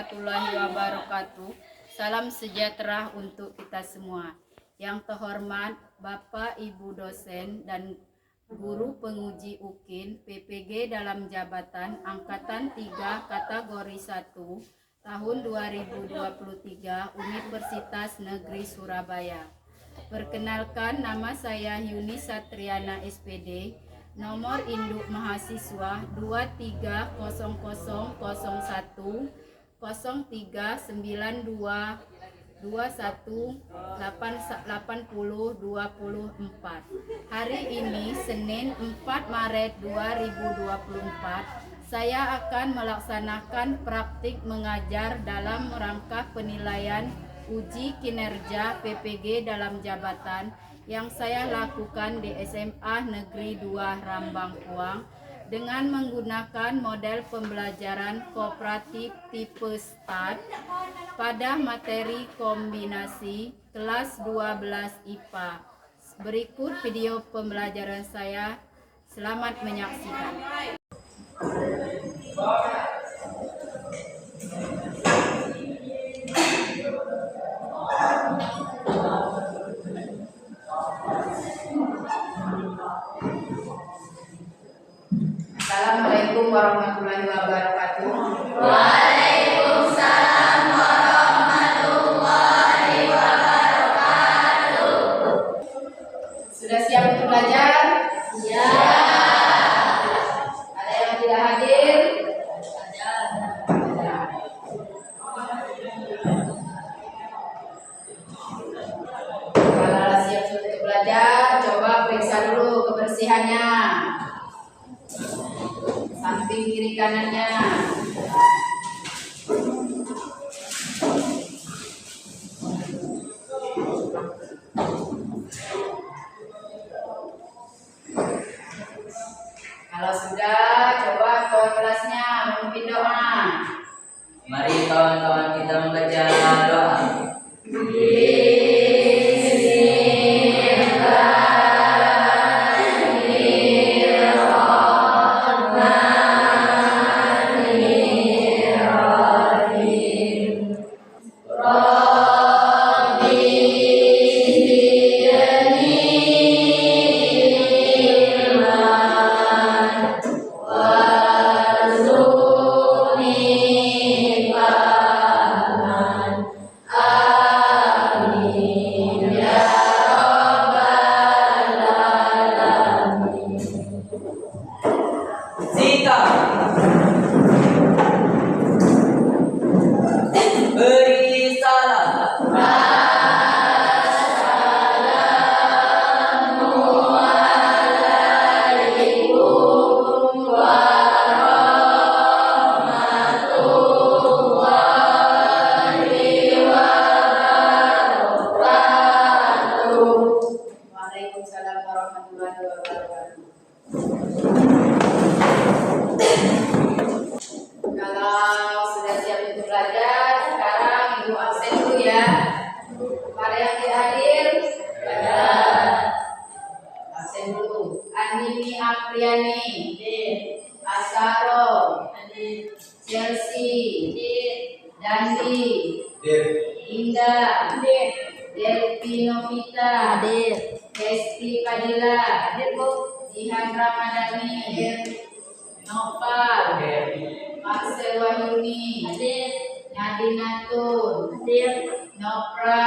warahmatullahi wabarakatuh. Salam sejahtera untuk kita semua. Yang terhormat Bapak Ibu dosen dan guru penguji UKIN PPG dalam jabatan Angkatan 3 kategori 1 tahun 2023 Universitas Negeri Surabaya. Perkenalkan, nama saya Yuni Satriana SPD, nomor induk mahasiswa 230001 0392 218024. Hari ini Senin 4 Maret 2024, saya akan melaksanakan praktik mengajar dalam rangka penilaian uji kinerja PPG dalam jabatan yang saya lakukan di SMA Negeri 2 Rambang Kuang dengan menggunakan model pembelajaran kooperatif tipe START pada materi kombinasi kelas 12 IPA. Berikut video pembelajaran saya. Selamat menyaksikan. Assalamualaikum warahmatullahi wabarakatuh. Waalaikumsalam warahmatullahi wabarakatuh. Sudah siap untuk belajar? Ya. Ada yang tidak hadir? Ada. Kalau siap untuk belajar, coba periksa dulu kebersihannya. Samping kiri kanannya. Kalau sudah, coba kawan kelasnya memimpin doa. Mari kawan-kawan kita membaca doa. Zika, beri salam. Waalaikumsalam warahmatullahi wabarakatuh. Kalau sudah siap untuk belajar, sekarang ibu absen dulu ya. Pada yang tidak hadir, absen dulu. Andini Apriani, Asaro, Chelsea, Dandi, Indah, Delvi Novita, Hesti Padilla, Jihan Ramadhani, Nopal, Marcel Wahyuni, Nadinatun, Nopra,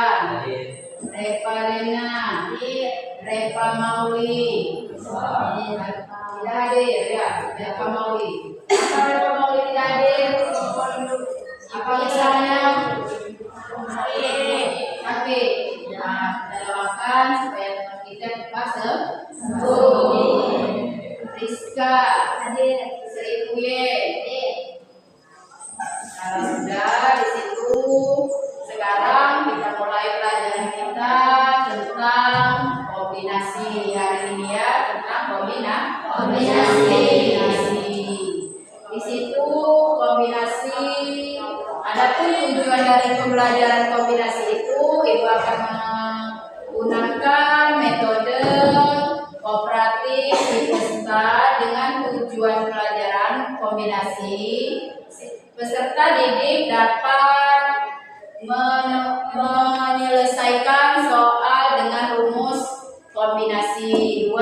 Reva Lena, Reva Mauli. Tidak hadir ya, Reva Mauli. Apa Reva Mauli tidak hadir? Apa misalnya? Sakit. Nah, kita doakan supaya teman kita cepat sembuh. Rizka, Sri Puye. Kalau sudah di situ, sekarang kita mulai pelajaran kita tentang kombinasi hari ini ya, tentang kombinasi. Di situ kombinasi. Adapun tujuan dari pembelajaran kombinasi itu, ibu akan menggunakan metode kooperatif dengan tujuan pelajaran kombinasi Peserta didik dapat menyelesaikan soal dengan rumus kombinasi. 2.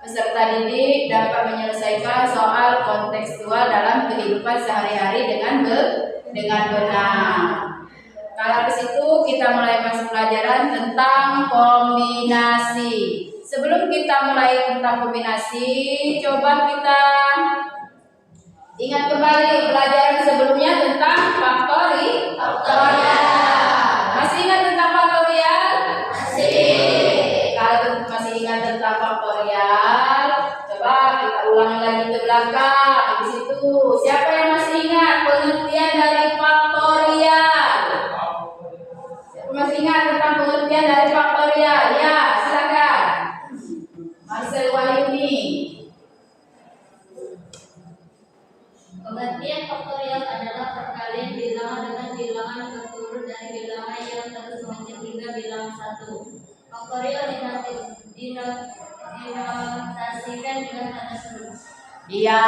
Peserta didik dapat menyelesaikan soal kontekstual dalam kehidupan sehari-hari dengan benar. Kalau ke situ kita mulai masuk pelajaran tentang kombinasi. Sebelum kita mulai tentang kombinasi, coba kita ingat kembali pelajaran sebelumnya tentang faktorial. Masih ingat tentang faktorial? Masih. Kalau masih ingat tentang faktorial, coba kita ulangi lagi ke belakang. Di situ, siapa yang masih ingat pengertian dari faktorial? Siapa masih ingat tentang pengertian dari faktorial? Ya, silakan. Marcel Wahyuni. Pengertian faktorial adalah perkalian bilangan dengan bilangan berturut dari bilangan yang terus mengecil hingga bilangan 1. Faktorial dinotasikan dengan tanda seru. Iya,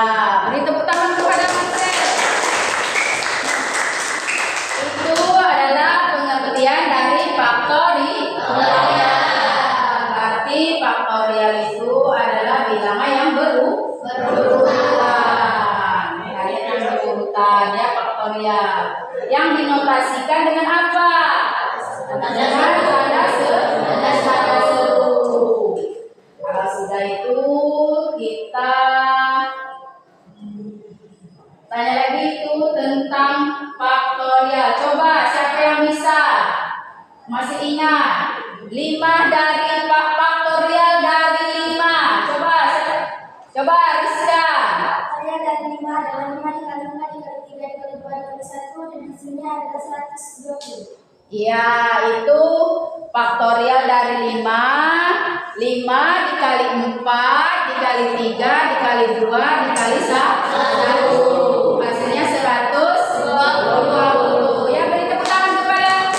beri tepuk tangan kepada Marcel. Itu adalah pengertian dari faktorial. Berarti faktorial itu adalah bilangan yang berurutan. Kalian yang berurutan ya faktorial. Yang dinotasikan dengan apa? Dengan tanda seru. Kalau sudah itu kita tanya lagi itu tentang faktorial. Coba siapa yang bisa? Masih ingat? 5 dari faktorial dari 5. Coba Rizka. Faktorial dari 5 adalah 5 dikali 5 dikali 3 dikali 2 dikali 1 dan hasilnya adalah 120. Iya, itu faktorial dari 5. 5 dikali 4 dikali 3 dikali 2 dikali 1. Hasilnya 120. Ya, beri tepuk tangan kepada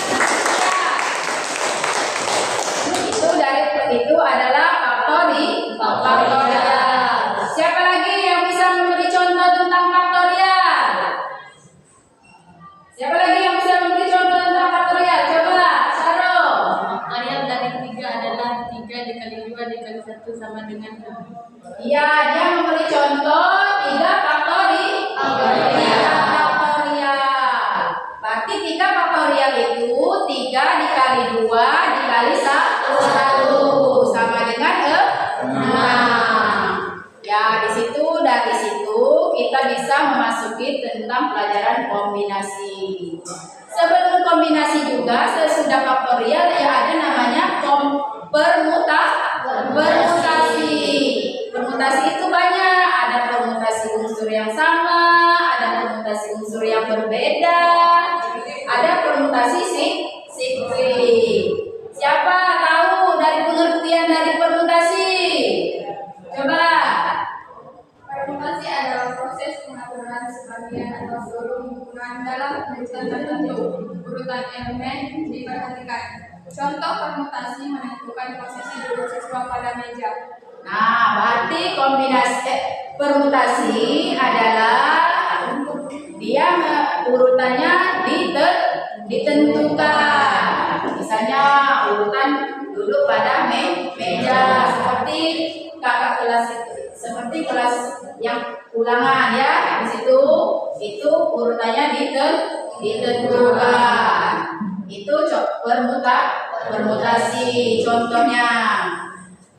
itu adalah faktorial. Siapa lagi yang bisa memberi contoh tentang faktorial? Siapa lagi yang bisa memberi contoh tentang faktorial? Coba, Saro. Faktorial dari 3 adalah 3 dikali 2 dikali 1 sama dengan 2. Iya, dia memberi contoh 3 faktorial. Berarti 3 faktorial itu 3 dikali 2 dikali 1 sama dengan 6. Ya, dari situ kita bisa memasuki tentang pelajaran kombinasi. Sebelum kombinasi juga, sesudah faktorial ya ada namanya permutasi. Permutasi itu banyak, ada permutasi unsur yang sama, ada permutasi unsur yang berbeda, ada permutasi siklik. Siapa tahu dari pengertian dari permutasi? Coba. Permutasi adalah proses pengaturan sebagian atau seluruh hubungan dalam urutan tertentu. Urutan elemen diperhatikan. Contoh permutasi menentukan posisi duduk siswa pada meja. Nah, berarti permutasi adalah dia urutannya ditentukan. Misalnya urutan duduk pada meja seperti kakak kelas seperti kelas yang ulangan ya. Di situ itu urutannya ditentukan. Itu permutasi contohnya.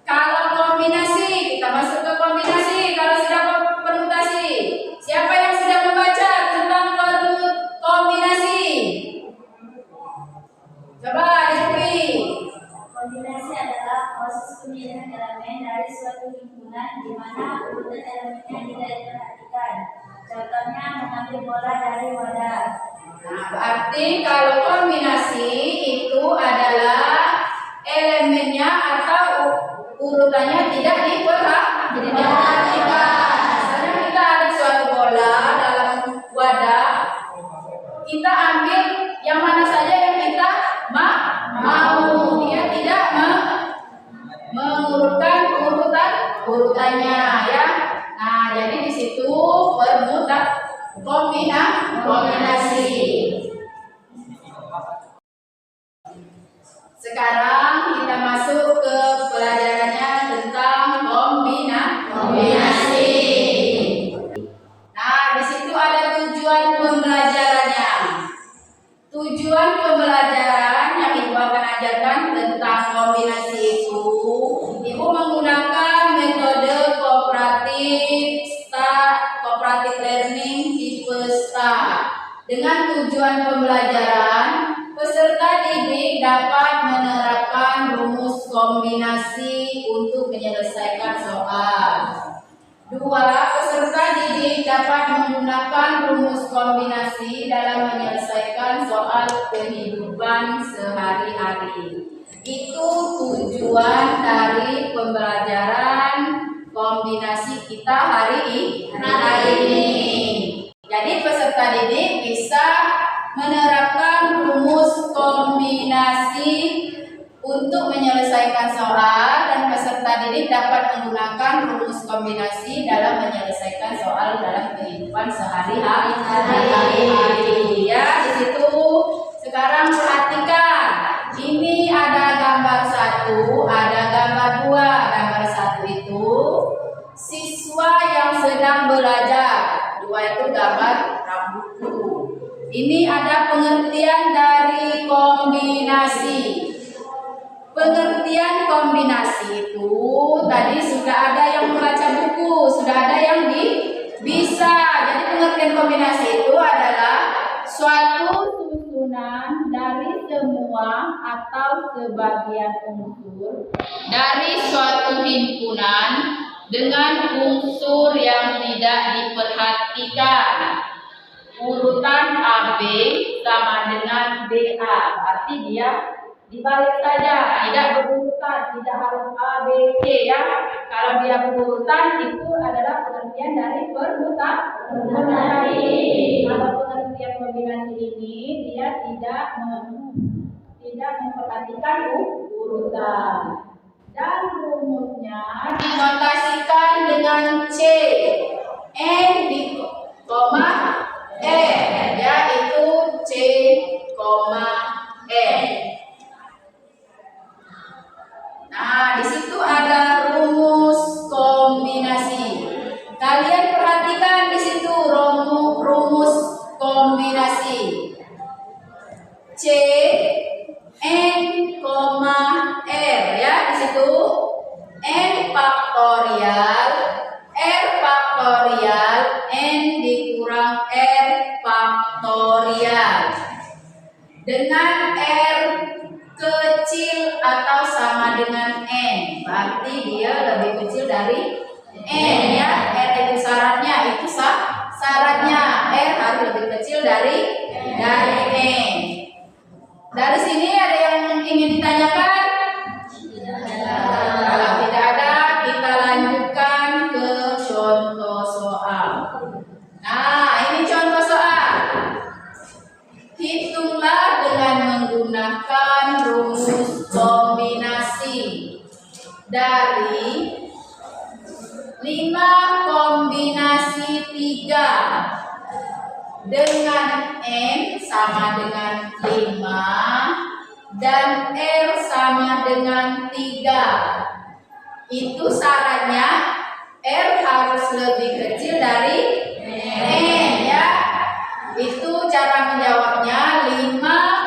Kalau kombinasi, kita masuk ke kombinasi. Kalau sudah permutasi, siapa yang sudah membaca tentang kombinasi? Coba Rizky. Kombinasi adalah proses pemilihan elemen dari suatu himpunan di mana urutan elemennya tidak diperhatikan. Contohnya mengambil bola dari wadah. Nah, berarti kalau kombinasi itu adalah elemennya atau urutannya tidak diperhatikan. Misalnya kita ada suatu bola dalam wadah, kita ambil yang mana saja yang kita mau. Dia tidak mengurutkan urutannya ya. Nah, jadi di situ kombinasi kombinasi. Sekarang kita masuk ke pelajarannya tentang kombinasi. Nah, di situ ada tujuan pembelajarannya. Tujuan pembelajaran yang Ibu akan ajarkan tentang kombinasi itu, Ibu menggunakan metode cooperative learning tipe STAR. Dengan tujuan pembelajaran, peserta didik dapat menerapkan rumus kombinasi untuk menyelesaikan soal. 2. Peserta didik dapat menggunakan rumus kombinasi dalam menyelesaikan soal kehidupan sehari-hari. Itu tujuan dari pembelajaran kombinasi kita hari ini. Jadi peserta didik bisa menerapkan rumus kombinasi untuk menyelesaikan soal, dan peserta didik dapat menggunakan rumus kombinasi dalam menyelesaikan soal dalam kehidupan sehari-hari. Ya, di situ sekarang perhatikan. Ini ada gambar 1, ada gambar 2. Gambar 1 itu siswa yang sedang belajar. 2 itu gambar buku. Ini ada pengertian dari kombinasi. Pengertian kombinasi itu tadi sudah ada yang membaca buku, sudah ada yang bisa. Jadi pengertian kombinasi itu adalah suatu susunan dari semua atau sebagian unsur dari suatu himpunan dengan unsur yang tidak diperhatikan. Urutan AB sama dengan BA, arti dia dibalik saja, tidak berurutan, tidak harus A, B, C ya. Kalau dia berurutan itu adalah pengertian dari kombinasi. Kalau pengertian kombinasi ini dia tidak memperhatikan urutan. Dan rumusnya dinotasikan dengan C, N di koma N, yaitu C, N. Nah, di situ ada rumus kombinasi. Kalian perhatikan di situ rumus kombinasi. C, N, R ya di situ. N faktorial, R faktorial, N dikurang R faktorial. Dengan R kecil atau sama dengan N, berarti dia lebih kecil dari N ya. R itu syaratnya, syaratnya R harus lebih kecil dari N. Dari sini ada yang ingin ditanyakan? Kalau tidak ada, kita lanjutkan ke contoh soal. Nah, ini contoh soal. Hitunglah dengan menggunakan rumus kombinasi dari 5 kombinasi 3 dengan N sama dengan 5 dan R sama dengan 3. Itu syaratnya R harus lebih kecil dari N ya. Itu cara menjawabnya. 5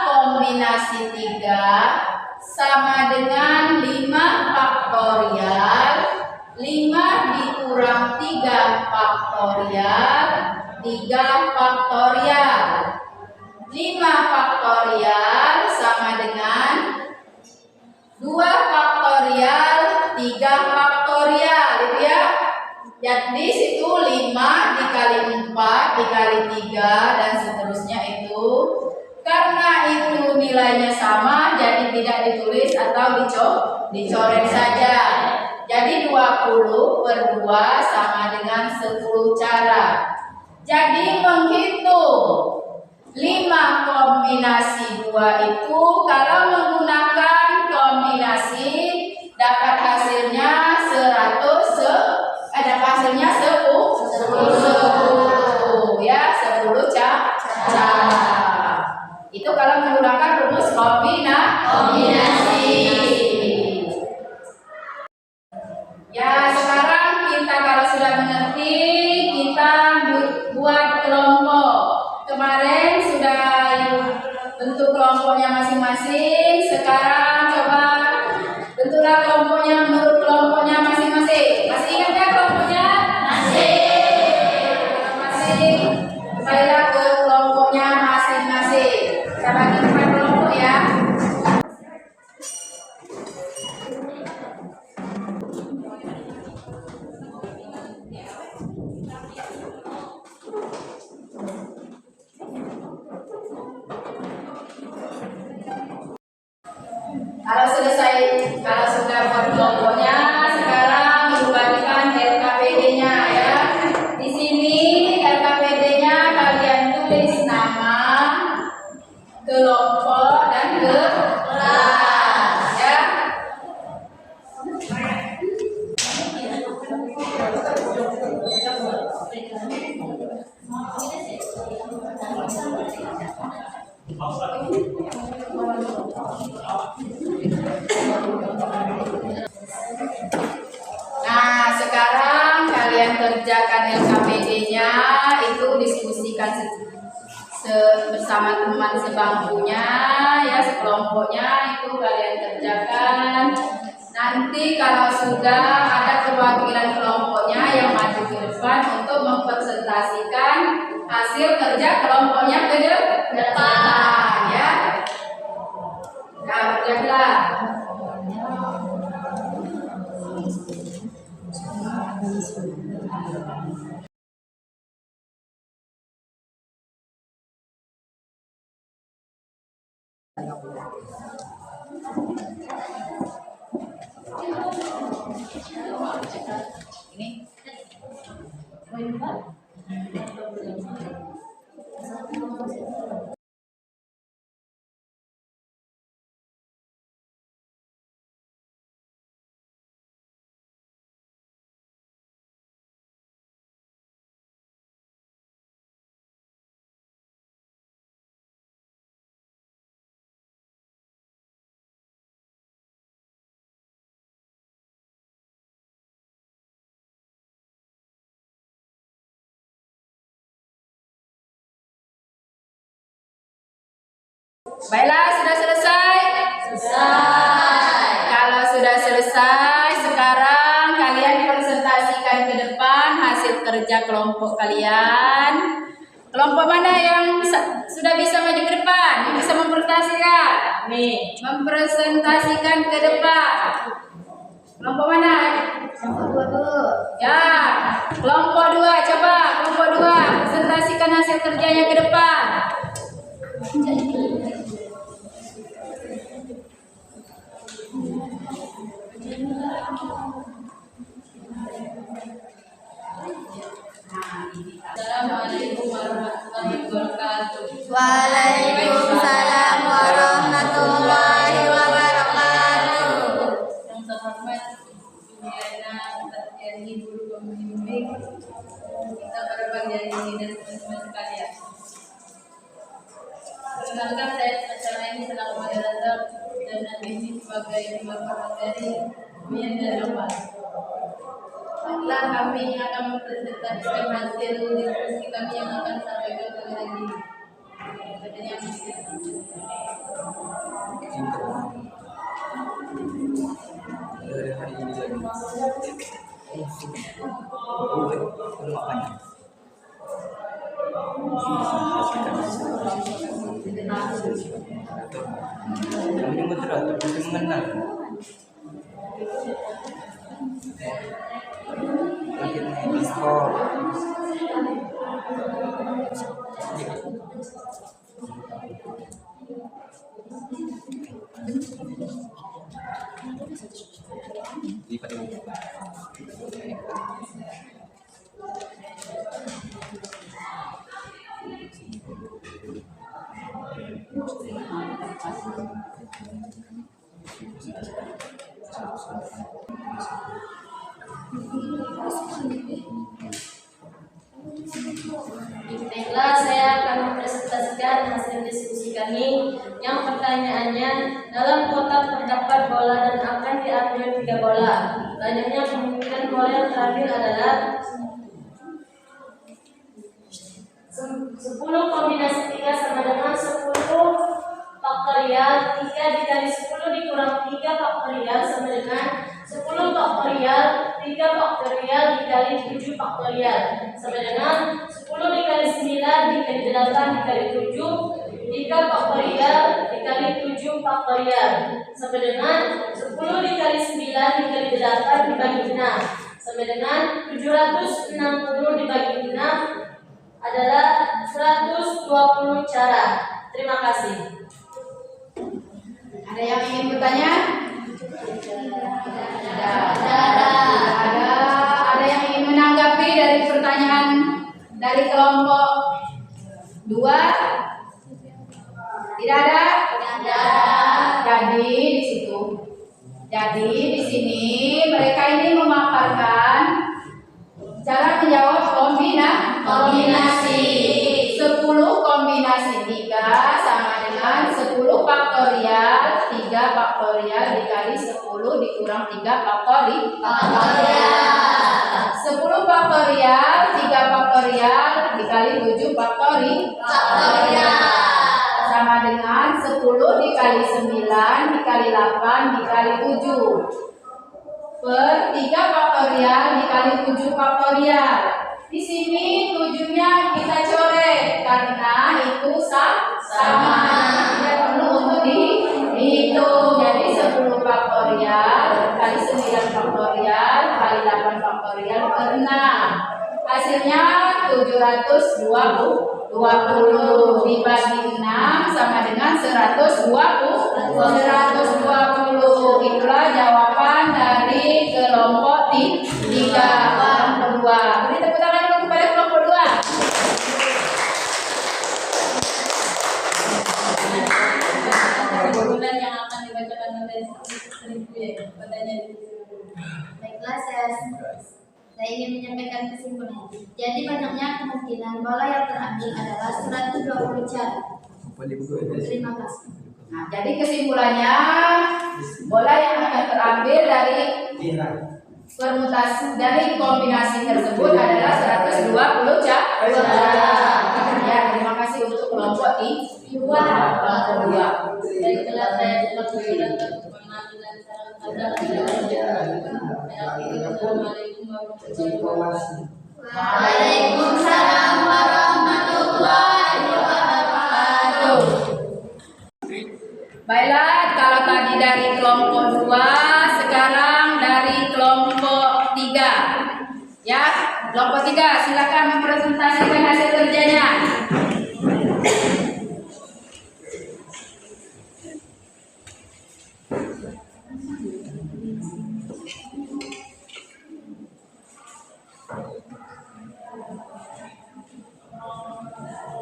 kombinasi 3 sama dengan 5 faktorial. 5 dikurang 3 faktorial, 3 faktorial. 5 faktorial sama dengan 2 faktorial, 3 faktorial itu ya. Jadi situ 5 dikali 4 dikali 3 dan seterusnya itu. Karena itu nilainya sama, jadi tidak ditulis atau dicoret saja. Jadi 20 per 2 sama dengan 10 cara. Jadi menghitung 5 kombinasi 2 itu kalau menggunakan kombinasi dapat hasilnya 10 ya, 10 cara. Kombinasi. Ya, sekarang kita kalau sudah mengerti, kita buat kelompok. Kemarin sudah bentuk kelompoknya masing-masing. Sekarang coba bentuklah kelompoknya menurut kelompoknya masing-masing. Masih ingat ya kelompoknya? Masih. Kembalilah ke kelompoknya masing-masing. Kita bagi 4 kelompok ya. Kalau sudah buat kelompoknya, sekarang dibagikan LKPD-nya ya. Di sini LKPD-nya kalian tulis nama, kelompok dan kelas ya. Nah, sekarang kalian kerjakan LKPD-nya, itu diskusikan bersama teman sebangkunya ya, sekelompoknya itu kalian kerjakan. Nanti kalau sudah ada perwakilan kelompoknya yang maju ke depan untuk mempresentasikan hasil kerja kelompoknya ke depan ya. Nah, kerjalah. Ini baiklah, sudah selesai? Selesai. Kalau sudah selesai, sekarang kalian presentasikan ke depan hasil kerja kelompok kalian. Kelompok mana yang sudah bisa maju ke depan? Yang bisa mempresentasikan? Nih, mempresentasikan ke depan. Kelompok mana? Kelompok 2 dulu. Ya, kelompok 2, coba kelompok 2 presentasikan hasil kerjanya ke depan. Assalamualaikum warahmatullahi wabarakatuh. Waalaikumsalam warahmatullahi wabarakatuh. Yang terhormat Juliana Tatiani, guru pembimbing kita pada pagi hari ini dan teman-teman sekalian. Perkenalkan, saya acara ini selaku moderator dan nanti ini sebagai bapak materi Mian dan Rapat. Baiklah, kami akan mempresentasikan hasil diskusi kami yang akan sampaikan kali lagi. Adanya Dari hari ini jadi yang moderator bisa mengenal. Akhirnya info. Baiklah, saya akan mempresentasikan hasil diskusi kami. Yang pertanyaannya, dalam kotak terdapat bola dan akan diambil 3 bola. Selanjutnya kemungkinan bola yang terambil adalah 10 kombinasi 3 sama dengan 10 faktorial 3 dikali 10 dikurang 3 faktorial sama dengan 10 faktorial 3 faktorial dikali 7 faktorial sama dengan 10 dikali 9 dikali 8 dikali 7 3 faktorial dikali 7 faktorial sama dengan 10 dikali 9 dikali 8 dibagi 6 sama dengan 760 dibagi 6 adalah 120 cara. Terima kasih. Ada yang ingin bertanya? Ada yang ingin menanggapi dari pertanyaan dari kelompok 2? Tidak ada? Jadi di sini mereka ini memaparkan cara menjawab kombinasi 10 kombinasi 3 sama dengan 10 faktorial 3 faktorial dikali 10 dikurang 3 faktorial 10 faktorial 3 faktorial dikali 7 faktorial sama dengan 10 dikali 9 dikali 8 dikali 7 per 3 faktorial dikali 7 faktorial. Di sini 7-nya kita coret karena itu sama. Tidak perlu untuk dihitung. Jadi 10 faktorial kali 9 faktorial kali 8 faktorial per 6. Hasilnya 720 dibagi 6 sama dengan 120. Itulah jawaban dari kelompok 3. Kelompok 2. Beri tepuk tangan dulu kepada kelompok 2. Bulan yang akan dibacakan oleh pertanyaan. Baiklah, saya ingin menyampaikan kesimpulan. Jadi banyaknya kemungkinan bola yang terambil adalah 120 cara. Terima kasih. Nah, jadi kesimpulannya bola yang akan terambil dari permutasi dari kombinasi tersebut adalah 120 cara. Ya, terima kasih untuk kelompok 2. Baiklah, saya telah menjelaskan pengambilan cara Assalamualaikum warahmatullahi wabarakatuh. Waalaikumsalam warahmatullahi wabarakatuh. Baiklah, kalau tadi dari kelompok 2, sekarang dari kelompok 3. Ya, kelompok 3 silakan mempresentasikan hasil kerjanya.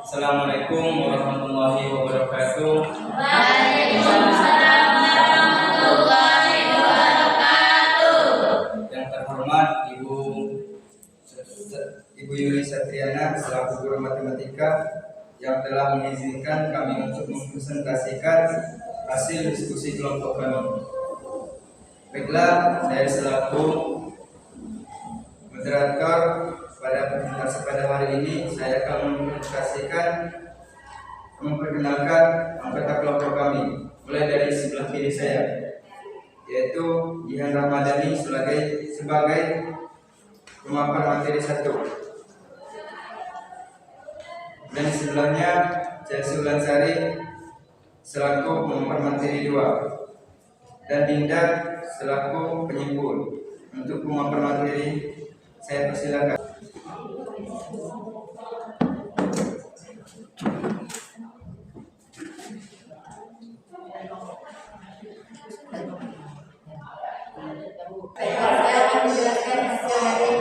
Assalamualaikum warahmatullahi wabarakatuh. Waalaikumsalam warahmatullahi wabarakatuh. Yang terhormat Ibu Yuli Satriana selaku guru matematika yang telah mengizinkan kami untuk mempresentasikan hasil diskusi kelompok kami. Baiklah, saya selaku moderator pada presentasi pada hari ini, saya akan memperkenalkan anggota kelompok kami, mulai dari sebelah kiri saya, yaitu Jihan Ramadhani sebagai pemapar materi 1, dan di sebelahnya Chelsea Ulansari selaku pemapar materi 2, dan Dinda selaku penyimpul. Untuk pemapar materi saya persilakan. Saya akan menjelaskan hasil dari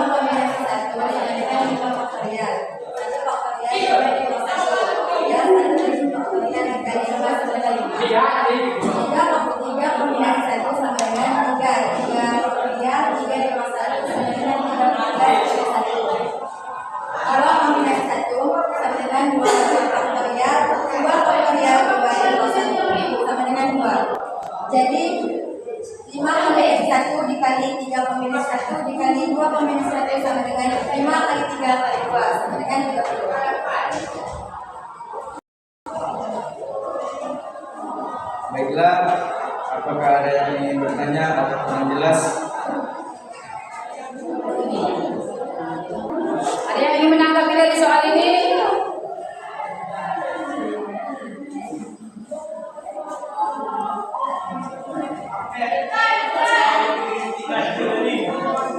kombinasi 1 dengan 5 faktorial. 1 faktorial dibagi 1 faktorial, 1 faktorial dikali 5 sama dengan 5. 3 kombinasi 1 sama dengan 3 faktorial 3 dibagi 1 sama dengan Jadi 5 kali 1 dikali 3 minus 1 dikali 2 minus 1 sama dengan 5 kali 3 kali 2 sama dengan 30. Baiklah, apakah ada yang ingin bertanya atau kurang jelas? Ada yang ingin menanggapi dari soal ini?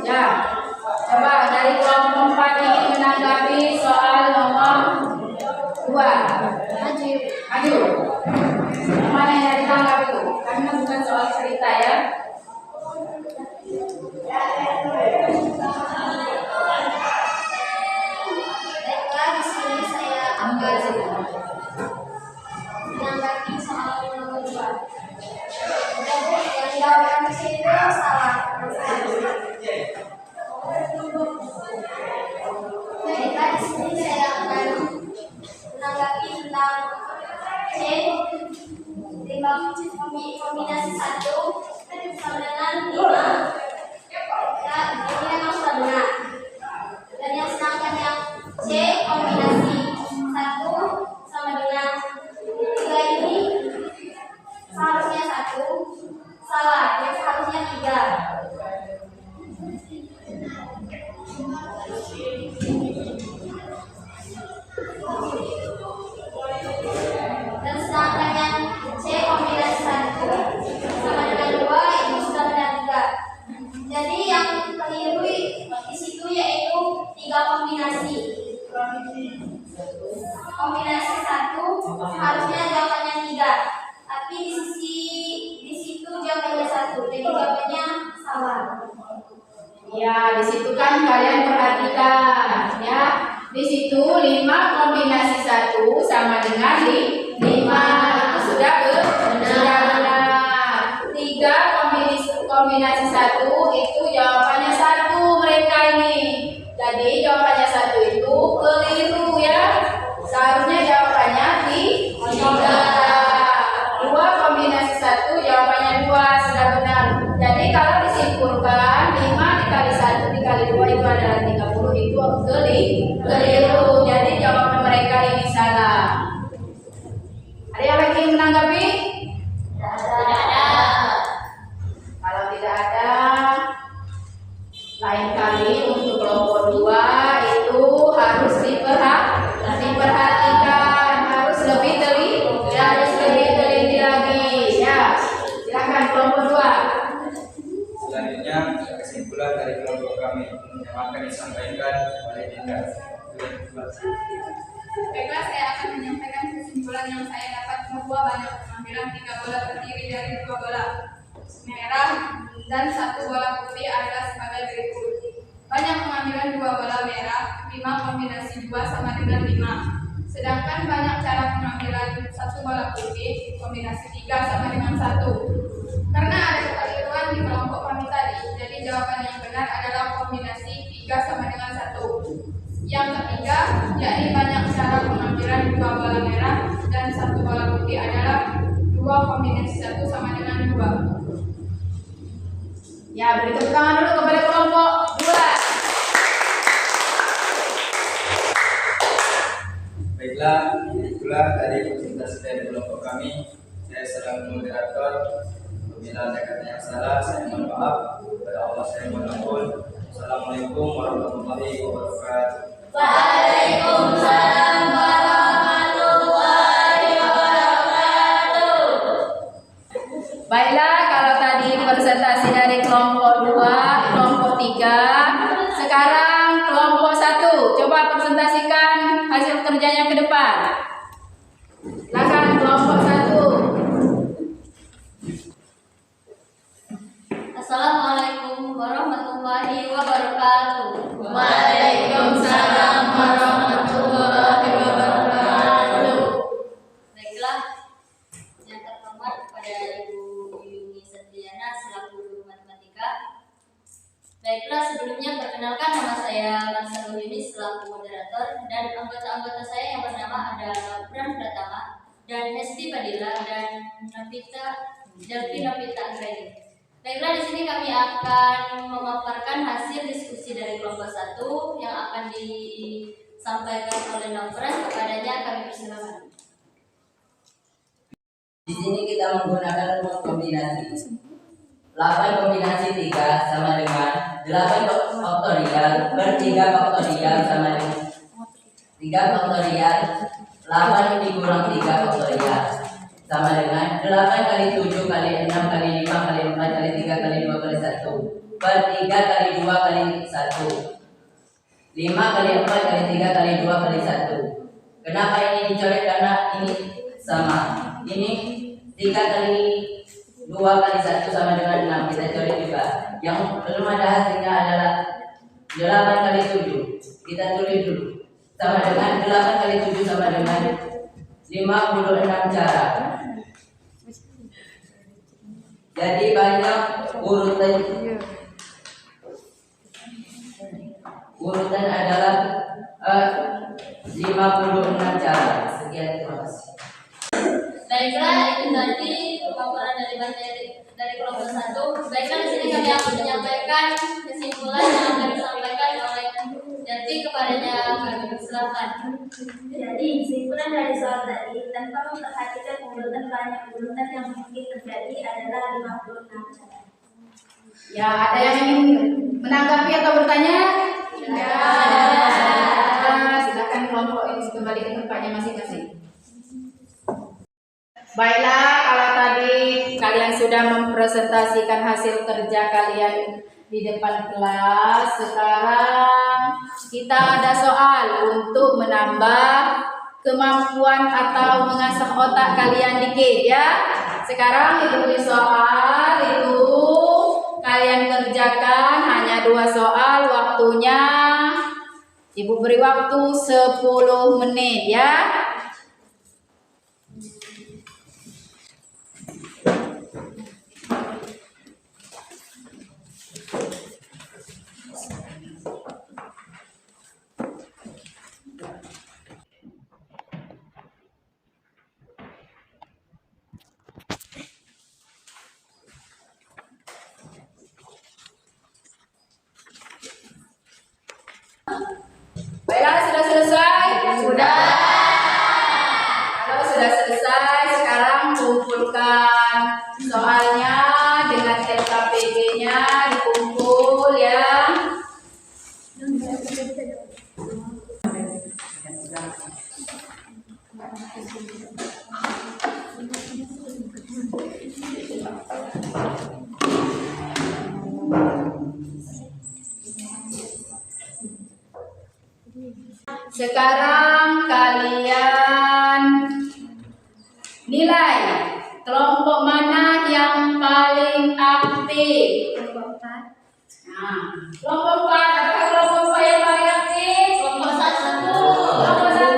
Ya, coba dari kelompok 4 ingin menanggapi soal nomor 2. Maju. Mana yang ditanggapi itu? Karena bukan soal cerita ya. Baiklah, di sini saya akan menanggapi soal nomor 2. Yang jawaban di sini salah. Baiklah, di sini saya akan menanggapi tentang C. 5 kombinasi 1 sama dengan 5. Ya, ini memang sudah benar. Dan yang sedangkan yang C kombinasi 1 sama dengan 3 ini seharusnya 1, salah, yang seharusnya 3. Dan sedangkan yang C kombinasi 1 sama dengan 2 itu sudah benar juga. Jadi yang keliru di situ yaitu 3 kombinasi. Kombinasi 1 harusnya jawabannya 3, tapi di situ jawabannya 1. Jadi jawabannya salah. Ya, di situ kan kalian perhatikan ya. Di situ 5 kombinasi 1 sama dengan 5. Itu sudah benar. 3 kombinasi 1 itu jawabannya 1 mereka ini. Jadi jawabannya 1 itu keliru ya. Seharusnya jawabannya 3. 2 kombinasi 1 jawabannya 2 sudah benar. Jadi kalau disimpulkan 5 dikali 1 dikali 2 itu adalah 30, itu keliru. Jadi jawaban mereka ini salah. Ada yang lagi menanggapi? Tidak ada. Kalau tidak ada, lain kali untuk kelompok 2 itu harus diperhatikan, harus lebih teliti lagi. Ya, silakan kelompok 2. Selanjutnya kesimpulan dari kelompok kami yang akan disampaikan oleh Dinda. Baiklah, saya akan menyampaikan kesimpulan yang saya dapat bahwa banyak pengambilan 3 bola terdiri dari 2 bola merah dan 1 bola putih adalah sebagai berikut. Banyak pengambilan 2 bola merah, 5 kombinasi 2 sama dengan 5. Sedangkan banyak cara pengambilan 1 bola putih, kombinasi 3 sama dengan 1. Karena ada kekeliruan di kelompok kami tadi, jadi jawaban yang benar adalah kombinasi 3 sama dengan 1. Yang ketiga, yakni banyak cara pengambilan 2 bola merah dan 1 bola putih adalah 2 kombinasi 1 sama dengan 2. Ya, beri tepuk tangan dulu kepada kelompok 2. Baiklah, itulah tadi presentasi dari kelompok kami. Saya selaku moderator. Apabila ada kata yang salah, saya mohon maaf. Kepada Allah saya mohon ampun. Assalamualaikum warahmatullahi wabarakatuh. Waalaikumsalam warahmatullahi wabarakatuh. Baiklah, kalau tadi presentasi dari kelompok 2, kelompok 3, sekarang kelompok 1. Coba presentasikan hasil kerjanya ke depan. Silakan kelompok 1. Assalamualaikum warahmatullahi wabarakatuh. Waalaikumsalam warahmatullahi wabarakatuh. Baiklah, yang terhormat kepada Ibu Yuni Setriana selaku guru matematika. Baiklah, sebelumnya perkenalkan nama saya Marcelo Yuni selaku moderator dan anggota-anggota saya yang bernama ada Bram Pratama dan Hesti Padilla dan Navita Delvi Novita Anggraini. Baiklah, di sini kami akan memaparkan hasil diskusi dari kelompok 1 yang akan disampaikan oleh Nofres. Kepadanya kami persilakan. Di sini kita menggunakan rumus kombinasi. 8 kombinasi 3 sama dengan 8 faktorial per 3 faktorial sama dengan 3 faktorial 8 dikurang 3 faktorial sama dengan 8 kali 7 kali 6 kali 5 kali 4 kali 3 kali 2 kali 1 per 3 kali 2 kali 1 5 kali 4 kali 3 kali 2 kali 1. Kenapa ini dicoret? Karena ini sama. Ini 3 kali 2 kali 1 sama dengan 6. Kita coret juga. Yang belum ada hasilnya adalah 8 kali 7. Kita tulis dulu. Sama dengan 8 kali 7 sama dengan 56 cara. Jadi banyak urutan adalah 56 cara. Sekian, terima kasih. Baiklah, itu tadi pemaparan dari materi dari kelompok 1. Baiklah, di sini kami akan menyampaikan kesimpulan yang akan disampaikan oleh Delvi. Kepadanya kami persilakan. Jadi kesimpulan dari soal tadi, tanpa memperhatikan urutan banyak urutan yang mungkin terjadi adalah 56 cara. Ya, ada yang ingin menanggapi atau bertanya? Silakan kelompok ini kembali ke tempatnya masing-masing. Baiklah, kalau tadi kalian sudah mempresentasikan hasil kerja kalian di depan kelas, sekarang kita ada soal untuk menambah kemampuan atau mengasah otak kalian dikit ya. Sekarang Ibu beri soal itu kalian kerjakan hanya 2 soal, waktunya Ibu beri waktu 10 menit ya. Baiklah, sudah selesai? Sudah. Kalau sudah selesai, sekarang kumpulkan soalnya dengan LKPD-nya, dikumpul ya. Sekarang kalian nilai kelompok mana yang paling aktif. Kelompok 4. Nah, kelompok 4, apakah kelompok 4 yang paling aktif? Kelompok 1. Kelompok 1.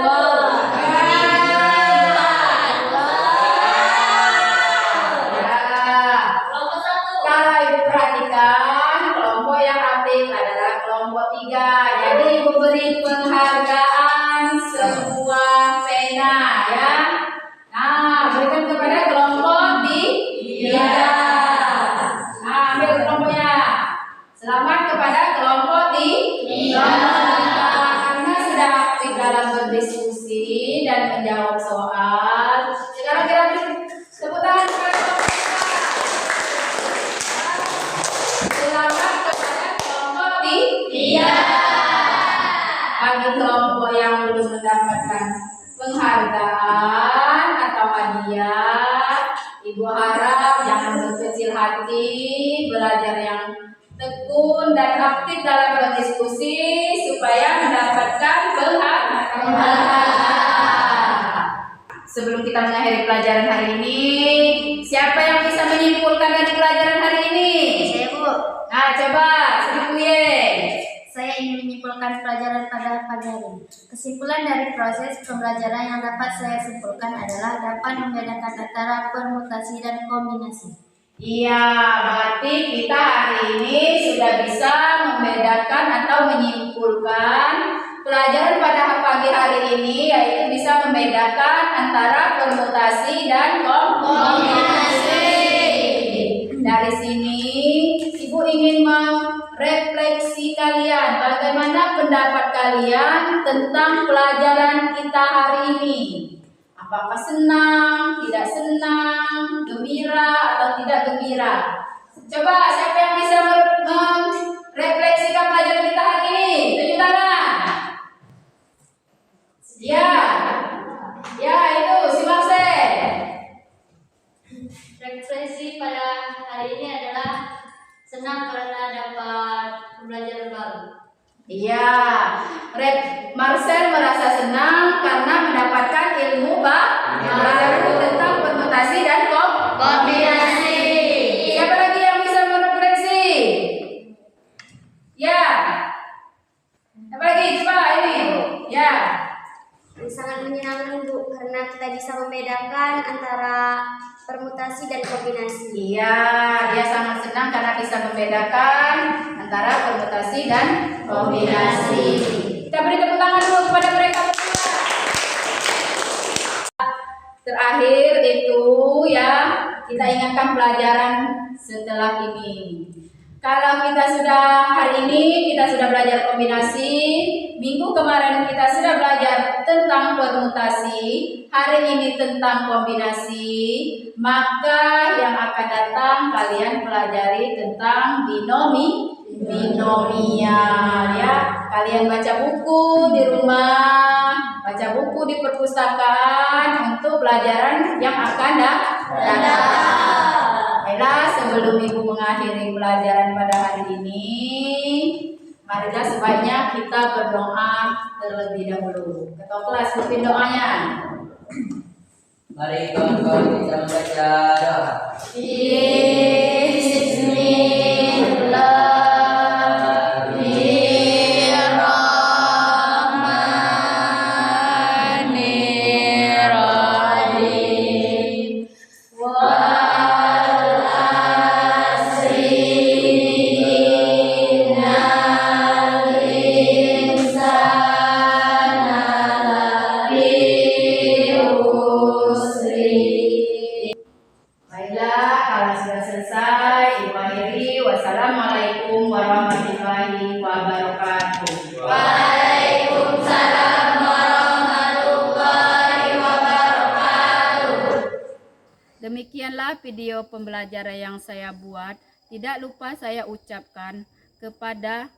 Kelompok 1. Kalau Ibu perhatikan, kelompok yang aktif adalah kelompok 3. Jadi Ibu beri penghargaan sebuah pena ya. Nah, berikan kepada kelompok 3. Nah, ambil kelompoknya. Selamat kepada kelompok 3. Karena sudah aktif dalam berdiskusi dan menjawab soal. Sekarang kita beri tepuk tangan kepada kelompok 3. Selamat kepada kelompok 3. Bagi kelompok yang belum mendapatkan penghargaan atau hadiah, Ibu harap jangan berkecil hati, belajar yang tekun dan aktif dalam berdiskusi supaya mendapatkan penghargaan. Sebelum kita mengakhiri pelajaran hari ini, siapa yang bisa menyimpulkan dari pelajaran hari ini? Saya, Bu. Nah, coba, Ibu Ye. Saya ingin menyimpulkan pelajaran pada pagi hari ini. Kesimpulan dari proses pembelajaran yang dapat saya simpulkan adalah dapat membedakan antara permutasi dan kombinasi. Iya, berarti kita hari ini sudah bisa membedakan atau menyimpulkan pelajaran pada pagi hari ini, yaitu bisa membedakan antara permutasi dan kombinasi. pendapat kalian tentang pelajaran kita hari ini? Apakah senang, tidak senang, gembira atau tidak gembira? Coba siapa yang bisa merefleksikan pelajaran kita hari ini? Tunjuk tangan. Ya, ya itu si Marcel. Refleksi pada hari ini adalah senang karena dapat pembelajaran baru. Iya, Marcel merasa senang karena mendapatkan ilmu baru tentang permutasi dan kombinasi. Siapa lagi yang bisa merefleksi? Ya. Apa lagi? Coba ini. Ya. Sangat menyenangkan Bu, karena kita bisa membedakan antara permutasi dan kombinasi. Iya, dia sangat senang karena bisa membedakan antara permutasi dan kombinasi. Kita beri tepuk tangan dulu kepada mereka berdua. Terakhir itu ya, kita ingatkan pelajaran setelah ini. Kalau kita sudah hari ini kita sudah belajar kombinasi, minggu kemarin kita sudah belajar tentang permutasi, hari ini tentang kombinasi, maka yang akan datang kalian pelajari tentang binomial ya. Kalian baca buku di rumah, baca buku di perpustakaan untuk pelajaran yang akan datang. Baiklah, sebelum Ibu mengakhiri pelajaran pada hari ini, marilah sebaiknya kita berdoa terlebih dahulu. Ketua kelas pimpin doanya. Mari kawan-kawan kita membaca doa. Baiklah, kalau sudah selesai, Ibu akhiri. Wassalamualaikum warahmatullahi wabarakatuh. Waalaikumsalam warahmatullahi wabarakatuh. Demikianlah video pembelajaran yang saya buat. Tidak lupa saya ucapkan kepada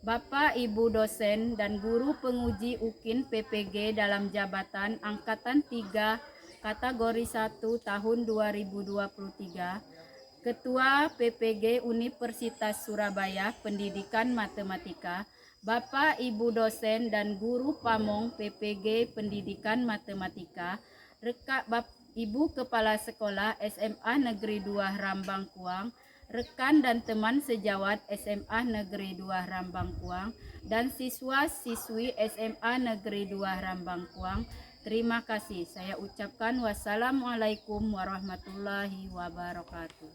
Bapak, Ibu dosen dan guru penguji UKIN PPG dalam jabatan Angkatan 3 kategori 1 tahun 2023, Ketua PPG Universitas Surabaya Pendidikan Matematika, Bapak, Ibu dosen dan guru Pamong PPG Pendidikan Matematika, Ibu Kepala Sekolah SMA Negeri 2 Rambang Kuang, rekan dan teman sejawat SMA Negeri 2 Rambang Kuang, dan siswa-siswi SMA Negeri 2 Rambang Kuang. Terima kasih. Saya ucapkan wassalamualaikum warahmatullahi wabarakatuh.